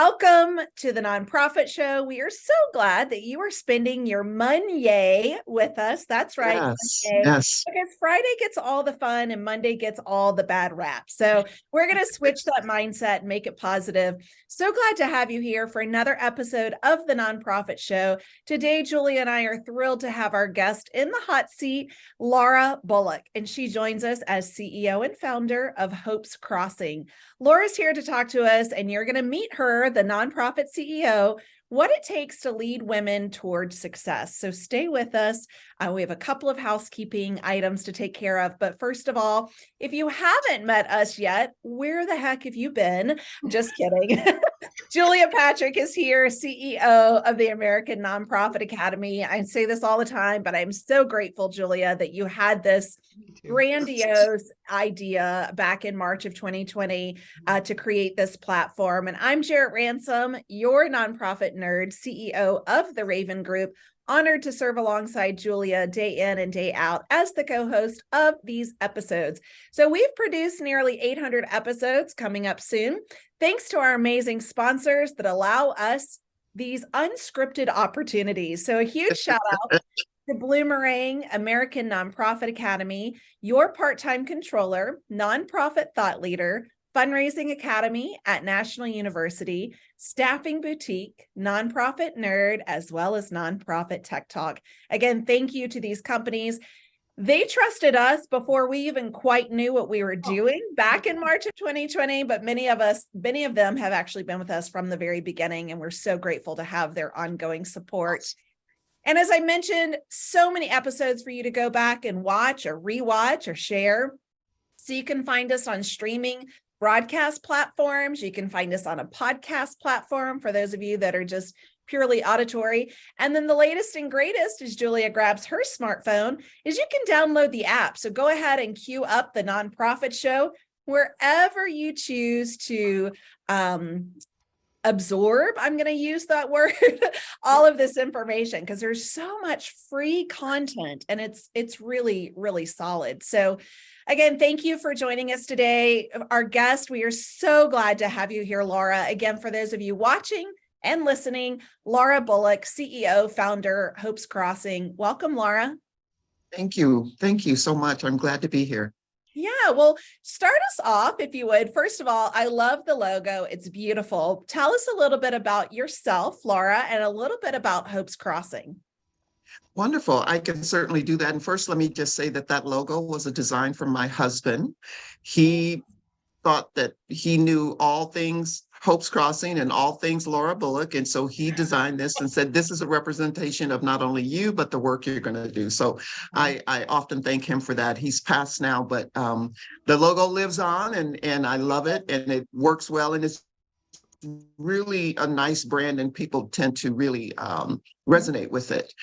Welcome to the Nonprofit Show. We are so glad that you are spending your Monday with us. That's right, Yes, Monday, yes. because Friday gets all the fun and Monday gets all the bad rap. So we're going to switch that mindset and make it positive. So glad to have you here for another episode of the Nonprofit Show. Today, Julia and I are thrilled to have our guest in the hot seat, Laura Bulluck, and she joins us as CEO and founder of Hope's Crossing. Laura's here to talk to us, and you're going to meet her, the nonprofit CEO, what it takes to lead women towards success. So stay with us. We have a couple of housekeeping items to take care of. But first of all, if you haven't met us yet, where the heck have you been? Just kidding. Julia Patrick is here, CEO of the American Nonprofit Academy. I say this all the time, but I'm so grateful, Julia, that you had this grandiose idea back in March of 2020 to create this platform. And I'm Jarrett Ransom, your nonprofit nerd, CEO of the Raven Group. Honored to serve alongside Julia day in and day out as the co-host of these episodes. So we've produced nearly 800 episodes coming up soon, thanks to our amazing sponsors that allow us these unscripted opportunities. So a huge shout out to Bloomerang, American Nonprofit Academy, your part-time controller, nonprofit thought leader, Fundraising Academy at National University, Staffing Boutique, Nonprofit Nerd, as well as Nonprofit Tech Talk. Again, thank you to these companies. They trusted us before we even quite knew what we were doing back in March of 2020, but many of them have actually been with us from the very beginning, and we're so grateful to have their ongoing support. And as I mentioned, so many episodes for you to go back and watch or rewatch or share. So you can find us on streaming broadcast platforms. You can find us on a podcast platform for those of you that are just purely auditory. And then the latest and greatest, as Julia grabs her smartphone, is you can download the app. So go ahead and queue up the Nonprofit Show wherever you choose to absorb, I'm going to use that word, all of this information, because there's so much free content and it's really, really solid. So again, thank you for joining us today. Our guest, we are so glad to have you here, Laura. Again, for those of you watching and listening, Laura Bulluck, CEO, founder, Hope's Crossing. Welcome, Laura. Thank you. Thank you so much. I'm glad to be here. Yeah, well, start us off, if you would. First of all, I love the logo. It's beautiful. Tell us a little bit about yourself, Laura, and a little bit about Hope's Crossing. Wonderful. I can certainly do that. And first, let me just say that that logo was a design from my husband. He thought that he knew all things Hope's Crossing and all things Laura Bulluck. And so he designed this and said, this is a representation of not only you, but the work you're going to do. So I often thank him for that. He's passed now, but the logo lives on and I love it and it works well. And it's really a nice brand and people tend to really resonate with it.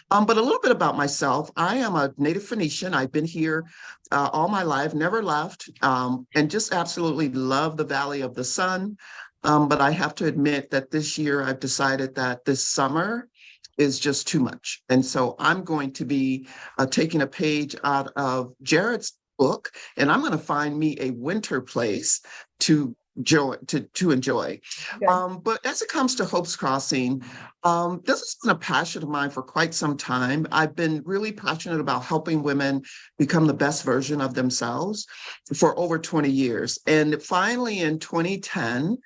But a little bit about myself. I am a native Phoenician. I've been here all my life, never left, and just absolutely love the Valley of the Sun. But I have to admit that this year I've decided that this summer is just too much. And so I'm going to be taking a page out of Jarrett's book, and I'm going to find me a winter place to enjoy. But as it comes to Hope's Crossing, this has been a passion of mine for quite some time. I've been really passionate about helping women become the best version of themselves for over 20 years. And finally in 2010,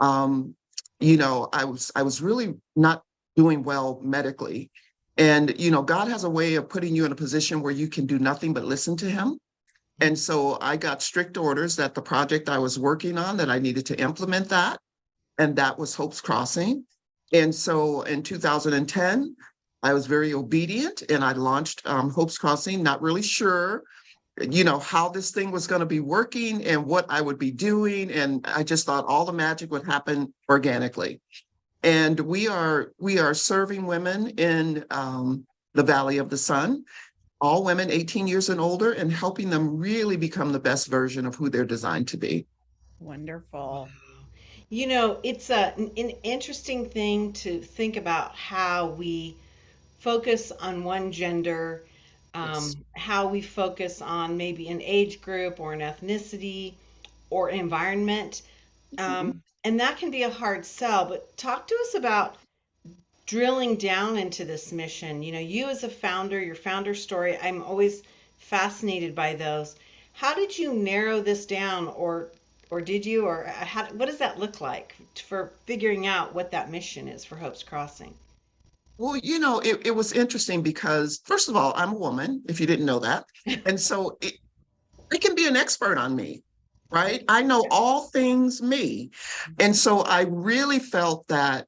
I was really not doing well medically. And, God has a way of putting you in a position where you can do nothing but listen to him. And so I got strict orders that the project I was working on, that I needed to implement that. And that was Hope's Crossing. And so in 2010, I was very obedient and I launched Hope's Crossing, not really sure, how this thing was going to be working and what I would be doing. And I just thought all the magic would happen organically. And we are serving women in the Valley of the Sun, all women 18 years and older, and helping them really become the best version of who they're designed to be. Wonderful. It's an interesting thing to think about how we focus on one gender, Yes. how we focus on maybe an age group or an ethnicity or environment. Mhm. And And that can be a hard sell, but talk to us about drilling down into this mission. You know, you as a founder, your founder story, I'm always fascinated by those. How did you narrow this down, or did you, or what does that look like for figuring out what that mission is for Hope's Crossing? Well, it was interesting because, first of all, I'm a woman, if you didn't know that. And so it can be an expert on me, right? I know all things me. And so I really felt that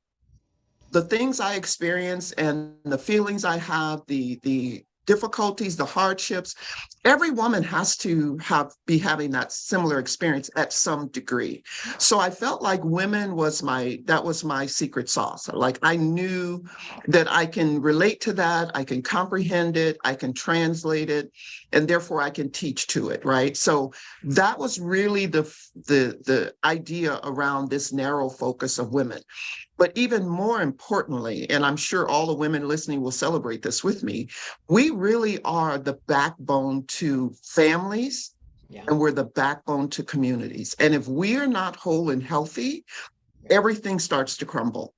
the things I experience and the feelings I have, the difficulties, the hardships, every woman has to be having that similar experience at some degree. So I felt like women was my secret sauce. Like I knew that I can relate to that, I can comprehend it, I can translate it, and therefore I can teach to it, right? So that was really the idea around this narrow focus of women. But even more importantly, and I'm sure all the women listening will celebrate this with me, we really are the backbone to families, Yeah. and we're the backbone to communities. And if we are not whole and healthy, everything starts to crumble.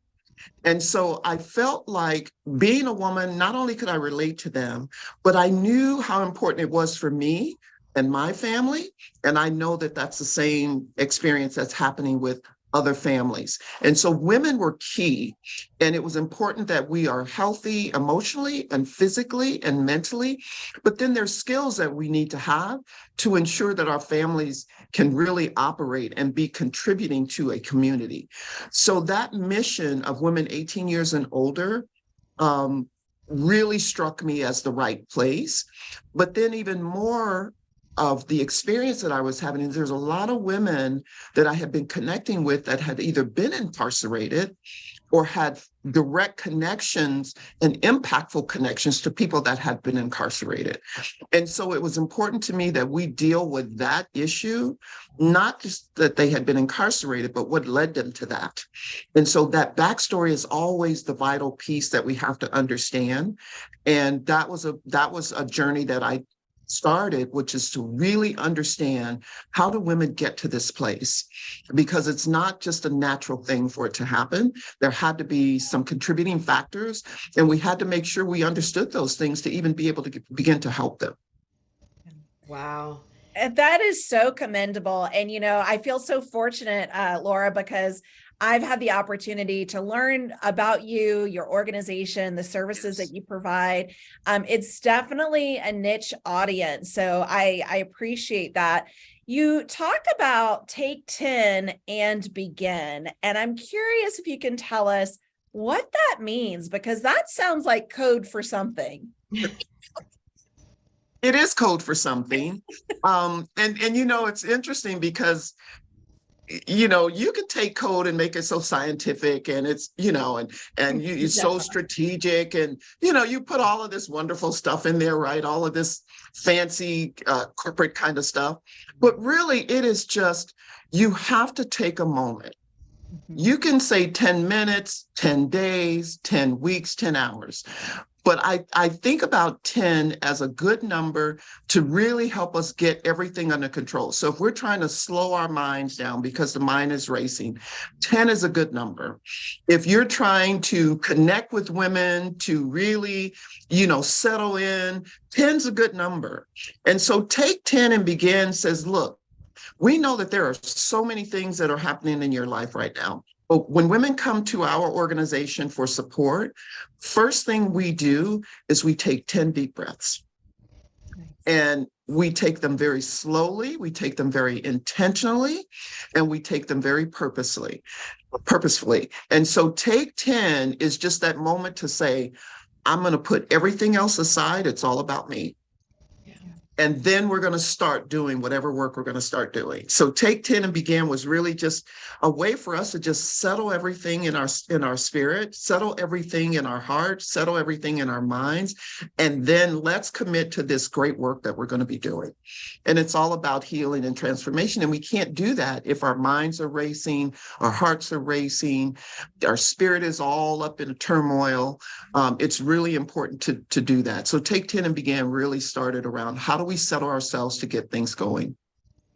And so I felt like being a woman, not only could I relate to them, but I knew how important it was for me and my family. And I know that that's the same experience that's happening with other families. And so women were key. And it was important that we are healthy emotionally and physically and mentally. But then there's skills that we need to have to ensure that our families can really operate and be contributing to a community. So that mission of women 18 years and older really struck me as the right place. But then even more of the experience that I was having, there's a lot of women that I had been connecting with that had either been incarcerated or had direct connections and impactful connections to people that had been incarcerated. And so it was important to me that we deal with that issue, not just that they had been incarcerated, but what led them to that. And so that backstory is always the vital piece that we have to understand. And that was a journey that I started, which is to really understand, how do women get to this place? Because it's not just a natural thing for it to happen. There had to be some contributing factors, and we had to make sure we understood those things to even be able to begin to help them. Wow. And that is so commendable. And, I feel so fortunate, Laura, because I've had the opportunity to learn about you, your organization, the services that you provide. It's definitely a niche audience. So I appreciate that. You talked about take 10 and begin. And I'm curious if you can tell us what that means, because that sounds like code for something. It is code for something. And it's interesting because you can take code and make it so scientific, and it's, and you're so strategic, and, you put all of this wonderful stuff in there, right? All of this fancy corporate kind of stuff. But really, it is just, you have to take a moment. You can say 10 minutes, 10 days, 10 weeks, 10 hours. But I think about 10 as a good number to really help us get everything under control. So if we're trying to slow our minds down because the mind is racing, 10 is a good number. If you're trying to connect with women to really, settle in, 10's a good number. And so take 10 and begin says, look, we know that there are so many things that are happening in your life right now. But when women come to our organization for support, first thing we do is we take 10 deep breaths. Nice. And we take them very slowly, we take them very intentionally, and we take them very purposefully. And so take 10 is just that moment to say, I'm going to put everything else aside. It's all about me. And then we're going to start doing whatever work we're going to start doing. So take 10 and begin was really just a way for us to just settle everything in our spirit, settle everything in our heart, settle everything in our minds. And then let's commit to this great work that we're going to be doing. And it's all about healing and transformation. And we can't do that if our minds are racing, our hearts are racing, our spirit is all up in a turmoil. It's really important to do that. So take 10 and begin really started around, how do we settle ourselves to get things going?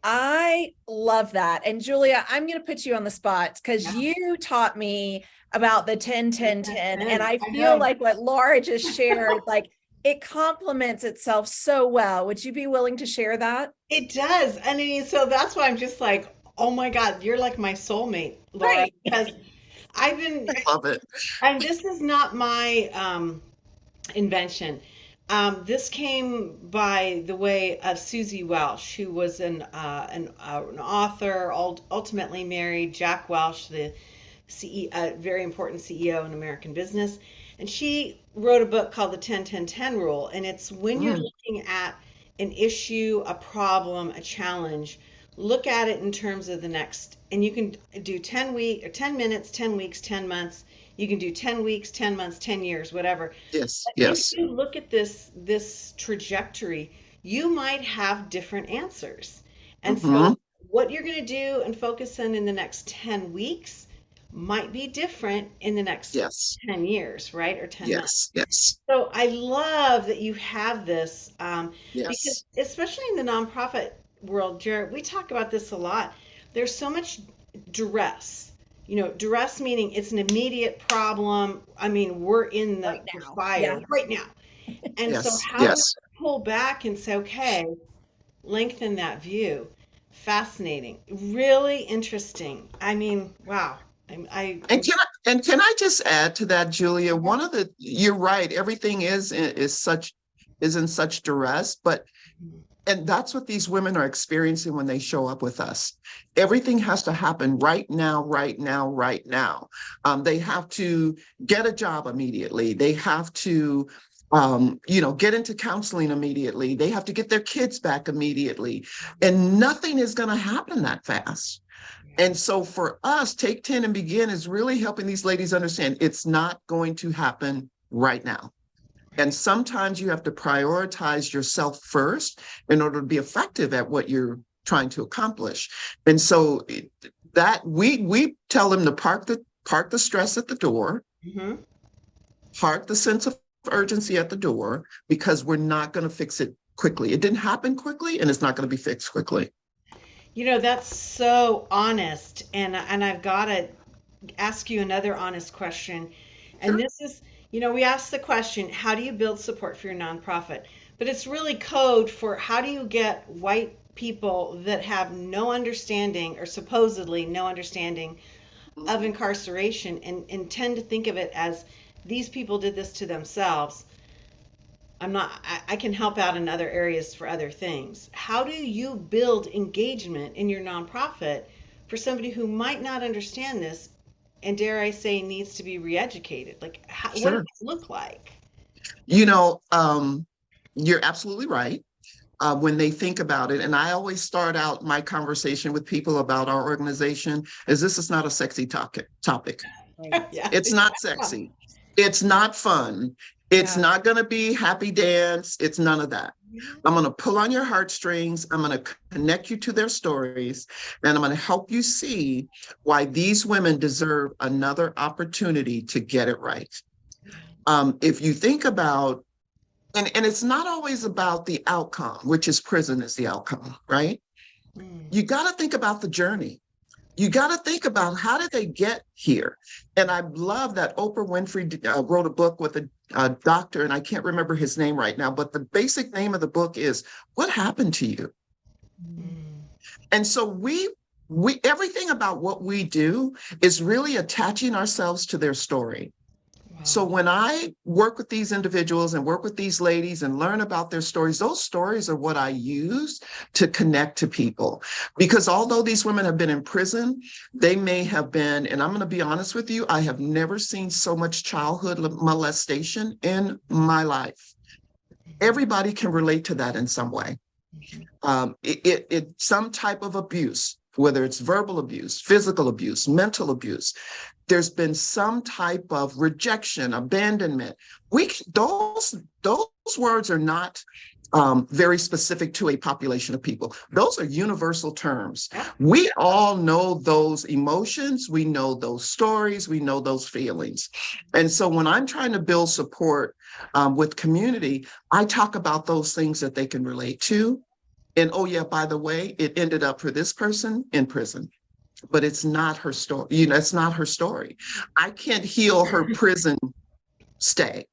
I love that. And Julia, I'm going to put you on the spot because Yeah. you taught me about the 10-10-10. And I I feel know. like what Laura just shared, like it complements itself so well. Would you be willing to share that? It does. I mean, so that's why I'm just like, oh my God, you're like my soulmate, Laura, Right. because I've been, Love it. and this is not my invention. This came by the way of Susie Welsh, who was an author, ultimately married Jack Welch, the very important CEO in American business. And she wrote a book called The 10-10-10 Rule. And it's when you're Mm, looking at an issue, a problem, a challenge, look at it in terms of the next. And you can do 10 minutes, 10 weeks, 10 months. You can do 10 weeks, 10 months, 10 years, whatever. yes, If yes. you look at this trajectory, you might have different answers. And Hmm. so what you're going to do and focus on in the next 10 weeks might be different in the next Yes, 10 years, right? Or 10 months. yes, yes, So I love that you have this because yes. especially in the nonprofit world, Jared, we talk about this a lot. There's so much duress. Duress meaning it's an immediate problem. I mean, we're in Right the now. Yeah. fire right now. And so Yes, how do we yes. pull back and say, okay, lengthen that view? Fascinating. Really interesting. I mean, wow. And can I just add to that, Julia? You're right. Everything is in such duress, and that's what these women are experiencing when they show up with us. Everything has to happen right now, right now, right now. They have to get a job immediately. They have to, get into counseling immediately. They have to get their kids back immediately, and nothing is going to happen that fast. And so for us, Take 10 and Begin is really helping these ladies understand it's not going to happen right now. And sometimes you have to prioritize yourself first in order to be effective at what you're trying to accomplish. And so that we tell them to park the stress at the door, Mhm. park the sense of urgency at the door, because we're not going to fix it quickly. It didn't happen quickly, and it's not going to be fixed quickly. That's so honest. And I've got to ask you another honest question. And Sure. this is, we ask the question, how do you build support for your nonprofit? But it's really code for how do you get white people that have no understanding or supposedly no understanding of Mhm. incarceration and tend to think of it as these people did this to themselves. I can help out in other areas for other things. How do you build engagement in your nonprofit for somebody who might not understand this and dare I say needs to be re-educated? Like, what does Sure. it look like? You know, um, you're absolutely right. When they think about it, and I always start out my conversation with people about our organization, is this is not a sexy topic. Right. Yeah. It's not sexy. It's not fun. It's Yeah. not going to be happy dance. It's none of that. I'm going to pull on your heartstrings. I'm going to connect you to their stories, and I'm going to help you see why these women deserve another opportunity to get it right. If you think about, and it's not always about the outcome, which is prison is the outcome, right? Mm. You got to think about the journey. You got to think about how did they get here. And I love that Oprah Winfrey wrote a book with a doctor, and I can't remember his name right now, but the basic name of the book is What Happened to You? Mm. And so we everything about what we do is really attaching ourselves to their story. So Wow. when I work with these individuals and work with these ladies and learn about their stories, those stories are what I use to connect to people. Because although these women have been in prison, they may have been, and I'm going to be honest with you, I have never seen so much childhood molestation in my life. Everybody can relate to that in some way. Mhm. Some type of abuse, whether it's verbal abuse, physical abuse, mental abuse, there's been some type of rejection, abandonment. Those words are not very specific to a population of people. Those are universal terms. Yeah. We all know those emotions. We know those stories. We know those feelings. And so when I'm trying to build support with community, I talk about those things that they can relate to And oh yeah, by the way, it ended up for this person in prison, but it's not her story. It's not her story. I can't heal her prison stay.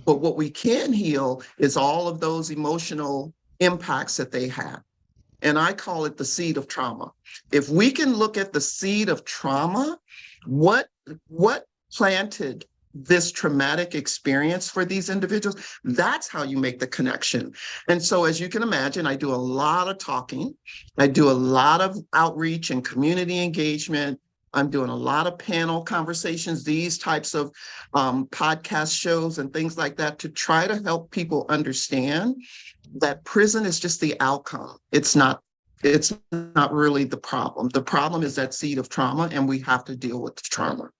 But what we can heal is all of those emotional impacts that they have. And I call it the seed of trauma. If we can look at the seed of trauma, what planted this traumatic experience for these individuals, that's how you make the connection. And so, as you can imagine, I do a lot of talking. I do a lot of outreach and community engagement. I'm doing a lot of panel conversations, these types of podcast shows and things like that, to try to help people understand that prison is just the outcome. It's not really the problem. The problem is that seed of trauma, and we have to deal with the trauma.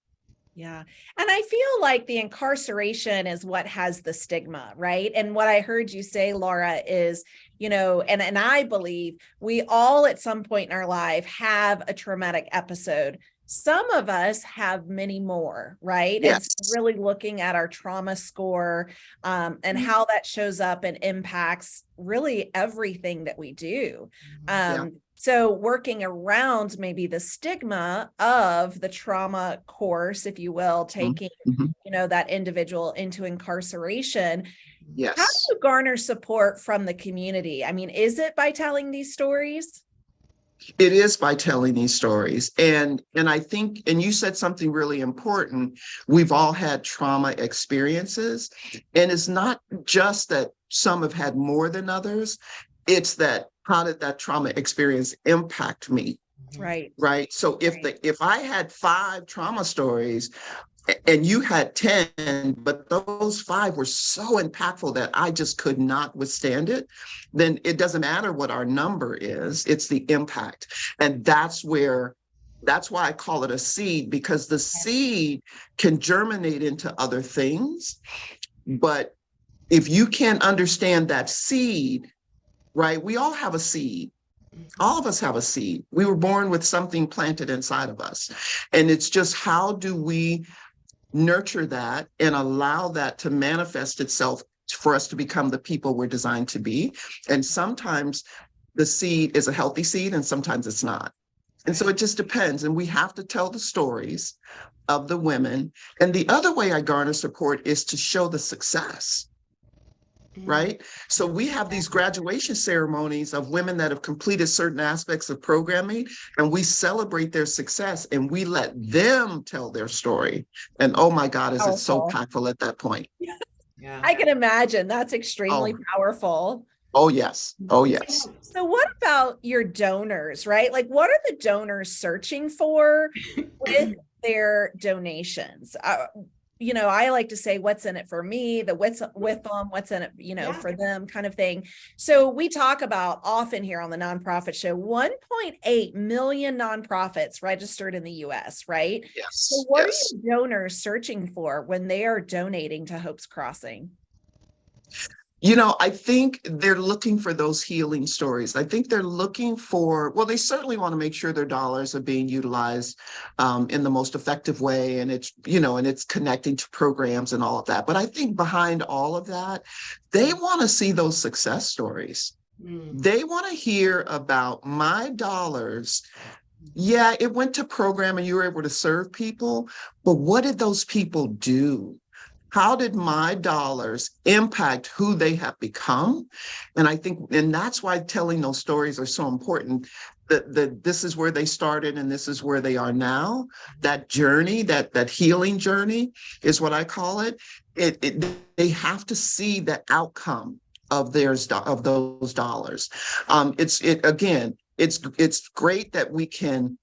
Yeah. And I feel like the incarceration is what has the stigma, right? And what I heard you say, Laura, is, and I believe we all at some point in our life have a traumatic episode. Some of us have many more, right? Yes. And so really looking at our trauma score and how that shows up and impacts really everything that we do. So working around maybe the stigma of the trauma course, if you will, taking, that individual into incarceration. Yes. How do you garner support from the community? I mean, is it by telling these stories? It is by telling these stories. And I think, and you said something really important, we've all had trauma experiences. And it's not just that some have had more than others, it's that how did that trauma experience impact me? Right. Right. So if I had 5 trauma stories and you had 10, but those 5 were so impactful that I just could not withstand it, then it doesn't matter what our number is, it's the impact. And that's why I call it a seed, because the seed can germinate into other things. But if you can't understand that seed, right, we all have a seed. All of us have a seed. We were born with something planted inside of us. And it's just, how do we nurture that and allow that to manifest itself for us to become the people we're designed to be? And sometimes the seed is a healthy seed and sometimes it's not. And so it just depends. And we have to tell the stories of the women. And the other way I garner support is to show the success. Right? So we have these graduation ceremonies of women that have completed certain aspects of programming, and we celebrate their success and we let them tell their story. And oh my God, is it so impactful at that point? Yeah. I can imagine that's extremely powerful. Oh, yes. Oh, yes. So what about your donors, right? Like, what are the donors searching for with their donations? I like to say, what's in it for me, the with them, what's in it, for them kind of thing. So we talk about often here on the Nonprofit Show, 1.8 million nonprofits registered in the US, right? Yes. So what are your donors searching for when they are donating to Hope's Crossing? I think they're looking for those healing stories. I think they're looking for, well, they certainly want to make sure their dollars are being utilized in the most effective way. And it's, and it's connecting to programs and all of that. But I think behind all of that, they want to see those success stories. They want to hear about my dollars. Yeah, it went to program and you were able to serve people, but what did those people do? How did my dollars impact who they have become? And I think, and that's why telling those stories are so important. That this is where they started and this is where they are now. That journey, that healing journey is what I call it. They have to see the outcome of those dollars. It's great that we can,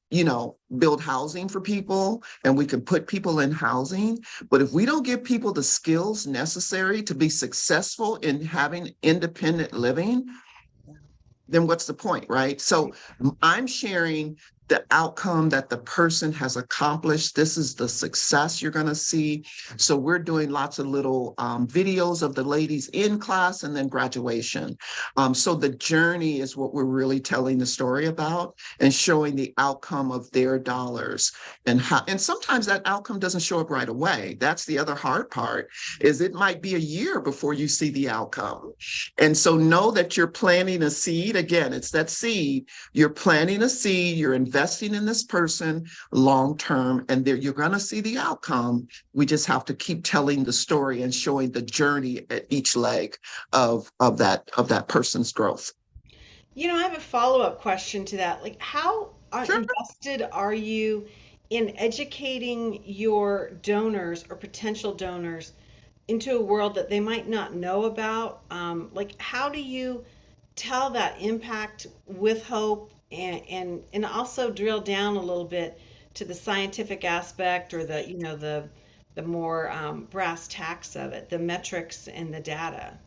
build housing for people and we can put people in housing. But if we don't give people the skills necessary to be successful in having independent living, then what's the point, right? So I'm sharing the outcome that the person has accomplished. This is the success you're going to see. So we're doing lots of little videos of the ladies in class and then graduation. So the journey is what we're really telling the story about and showing the outcome of their dollars and how, and sometimes that outcome doesn't show up right away. That's the other hard part, is it might be a year before you see the outcome. And so know that you're planting a seed. Again, it's that seed. You're planting a seed, you're investing in this person long term, and there you're going to see the outcome. We just have to keep telling the story and showing the journey at each leg of that person's growth. You know, I have a follow-up question to that. Like, how Sure. invested are you in educating your donors or potential donors into a world that they might not know about? Like, how do you tell that impact with hope, and also drill down a little bit to the scientific aspect, or the, you know, the more brass tacks of it, the metrics and the data?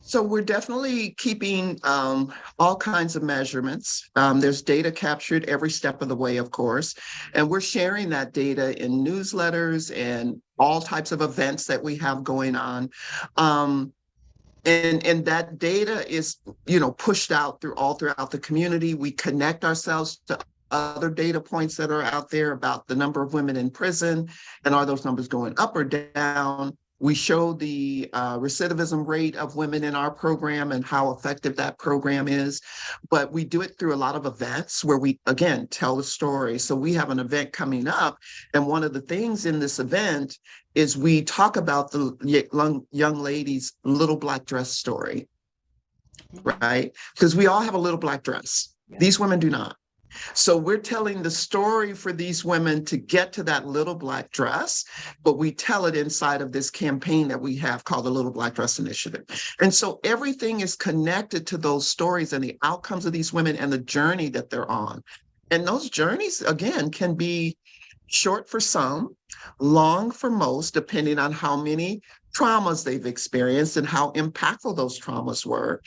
So we're definitely keeping all kinds of measurements. There's data captured every step of the way, of course, and we're sharing that data in newsletters and all types of events that we have going on. And that data is, you know, pushed out throughout the community. We connect ourselves to other data points that are out there about the number of women in prison, and are those numbers going up or down? We show the recidivism rate of women in our program and how effective that program is. But we do it through a lot of events where we, again, tell the story. So we have an event coming up, and one of the things in this event is we talk about the young lady's little black dress story, right? Because we all have a little black dress. Yeah. These women do not. So we're telling the story for these women to get to that little black dress, but we tell it inside of this campaign that we have called the Little Black Dress Initiative. And so everything is connected to those stories and the outcomes of these women and the journey that they're on. And those journeys, again, can be short for some, long for most, depending on how many traumas they've experienced and how impactful those traumas were.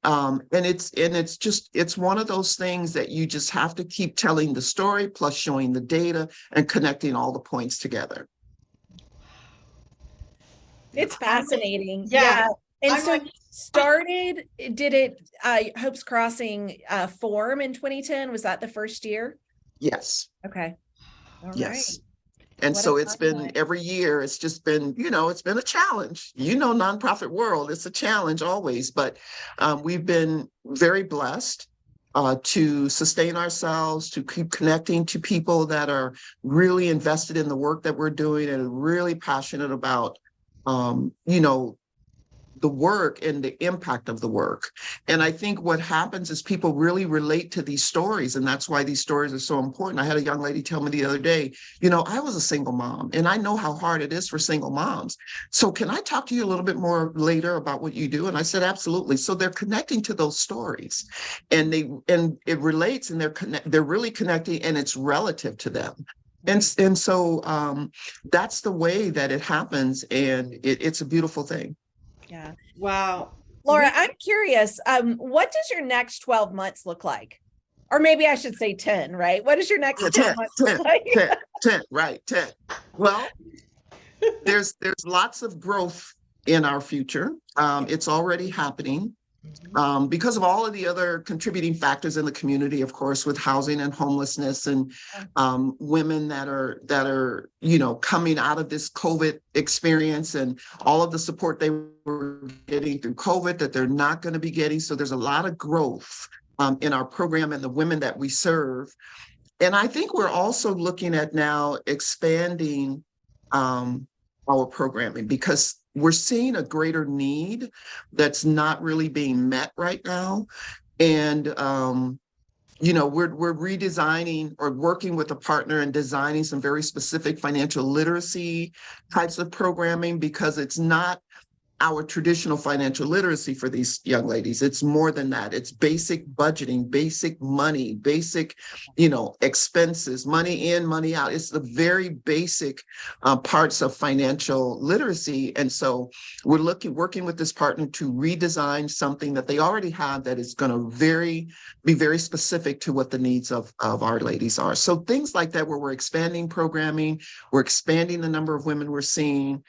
And it's one of those things that you just have to keep telling the story, plus showing the data and connecting all the points together. It's fascinating. Yeah. And I'm so like, did it Hope's Crossing form in 2010? Was that the first year? Yes. Okay. All Yes. right. And What so a it's been timeline. every year, it's just been, you know, it's been a challenge. You know, nonprofit world, it's a challenge always, but we've been very blessed to sustain ourselves, to keep connecting to people that are really invested in the work that we're doing and really passionate about, you know, the work and the impact of the work. And I think what happens is people really relate to these stories, and that's why these stories are so important. I had a young lady tell me the other day, you know, I was a single mom and I know how hard it is for single moms. So can I talk to you a little bit more later about what you do? And I said, absolutely. So they're connecting to those stories, and it relates, and they're really connecting, and it's relative to them. And so that's the way that it happens, and it's a beautiful thing. Yeah. wow. Laura, I'm curious, what does your next 12 months look like? Or maybe I should say 10, right? What does your next 12 months look like? 10, right, 10. Well, there's lots of growth in our future. It's already happening. Because of all of the other contributing factors in the community, of course, with housing and homelessness, and women that are, you know, coming out of this COVID experience, and all of the support they were getting through COVID that they're not going to be getting. So there's a lot of growth in our program and the women that we serve. And I think we're also looking at now expanding our programming, because we're seeing a greater need that's not really being met right now. And you know, we're redesigning or working with a partner and designing some very specific financial literacy types of programming, because it's not our traditional financial literacy for these young ladies. It's more than that. It's basic budgeting, basic money, basic, expenses, money in, money out. It's the very basic parts of financial literacy. And so we're working with this partner to redesign something that they already have that is going to be very specific to what the needs of our ladies are. So things like that, where we're expanding programming, we're expanding the number of women we're seeing.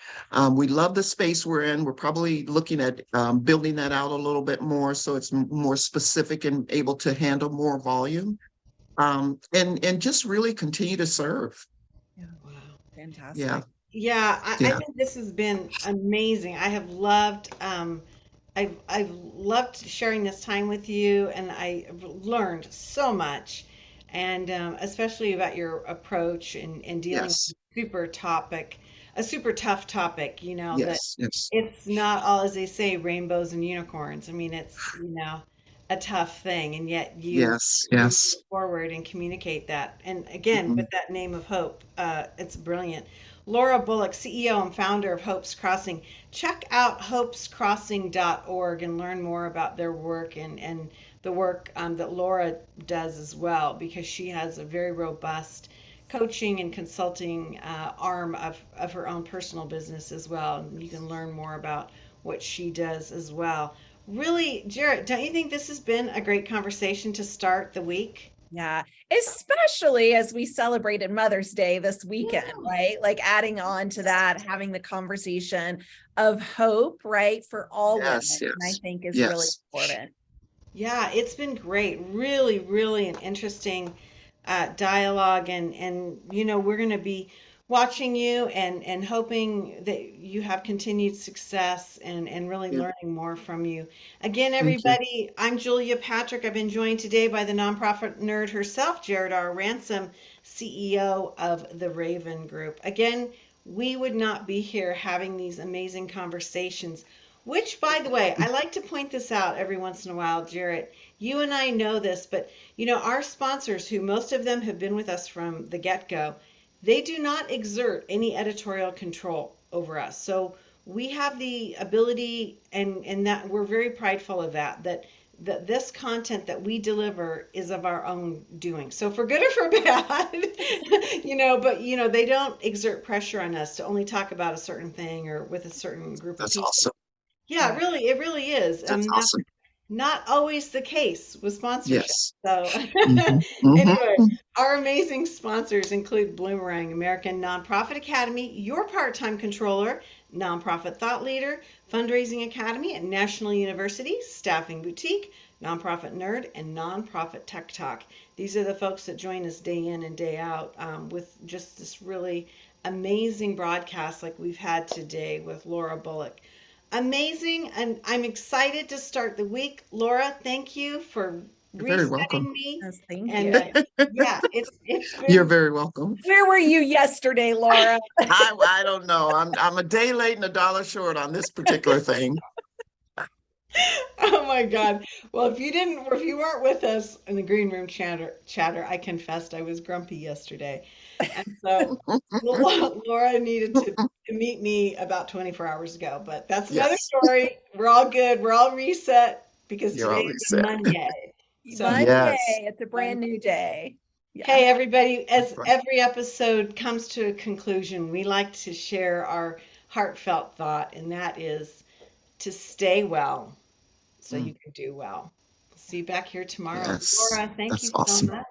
We love the space we're in. We're probably looking at building that out a little bit more so it's more specific and able to handle more volume, and just really continue to serve. Yeah. Wow. Fantastic. Yeah, Yeah, I yeah, think this has been amazing. I've loved sharing this time with you, and I've learned so much, and especially about your approach in dealing with yes, a super tough topic. That yes, yes, it's not all, as they say, rainbows and unicorns. I mean, it's a tough thing, and yet yes, you yes. move forward and communicate that. And again, Mhm. with that name of Hope, it's brilliant. Laura Bulluck, CEO and founder of Hope's Crossing. Check out hopescrossing.org and learn more about their work and the work that Laura does as well, because she has a very robust coaching and consulting arm of her own personal business as well. And you can learn more about what she does as well. Really, Jarrett, don't you think this has been a great conversation to start the week? Yeah, especially as we celebrated Mother's Day this weekend, Yeah. right? Like adding on to that, having the conversation of hope, right, for all women, Yes, and I yes, think is really yes. important. Yeah, it's been great. Really, really an interesting dialogue, and we're going to be watching you and hoping that you have continued success and really Yeah, learning more from you. Again, thank you. everybody, I'm Julia Patrick. I've been joined today by the nonprofit nerd herself, Jared R. Ransom, CEO of the Raven Group. Again, we would not be here having these amazing conversations. Which, by the way, I like to point this out every once in a while, Jarrett. You and I know this, but our sponsors, who most of them have been with us from the get-go, they do not exert any editorial control over us. So we have the ability, and that we're very prideful of that this content that we deliver is of our own doing. So for good or for bad, but they don't exert pressure on us to only talk about a certain thing or with a certain group of That's people. awesome. Yeah, it really is. That's That's awesome. not always the case with sponsorship. Yes. So, Hmm, hmm. anyway, our amazing sponsors include Bloomerang, American Nonprofit Academy, Your Part-Time Controller, Nonprofit Thought Leader, Fundraising Academy at National University, Staffing Boutique, Nonprofit Nerd, and Nonprofit Tech Talk. These are the folks that join us day in and day out with just this really amazing broadcast like we've had today with Laura Bullock. Amazing, and I'm excited to start the week. Laura, thank you for You're very welcome. resetting me. Yes, thank And you. yeah, it's You're been very welcome. Where were you yesterday, Laura? I don't know. I'm a day late and a dollar short on this particular thing. oh my God. Well, if you weren't with us in the green room chatter, I confessed I was grumpy yesterday. And so Laura needed to meet me about 24 hours ago, but that's another Yes, story. We're all good. We're all reset because you're today always is set. Monday. So Monday, Yes. it's a brand new day. Yeah. hey, everybody, That's as right. every episode comes to a conclusion, we like to share our heartfelt thought, and that is to stay well so Mm, you can do well. See you back here tomorrow. yes, Laura, thank that's you so awesome. much.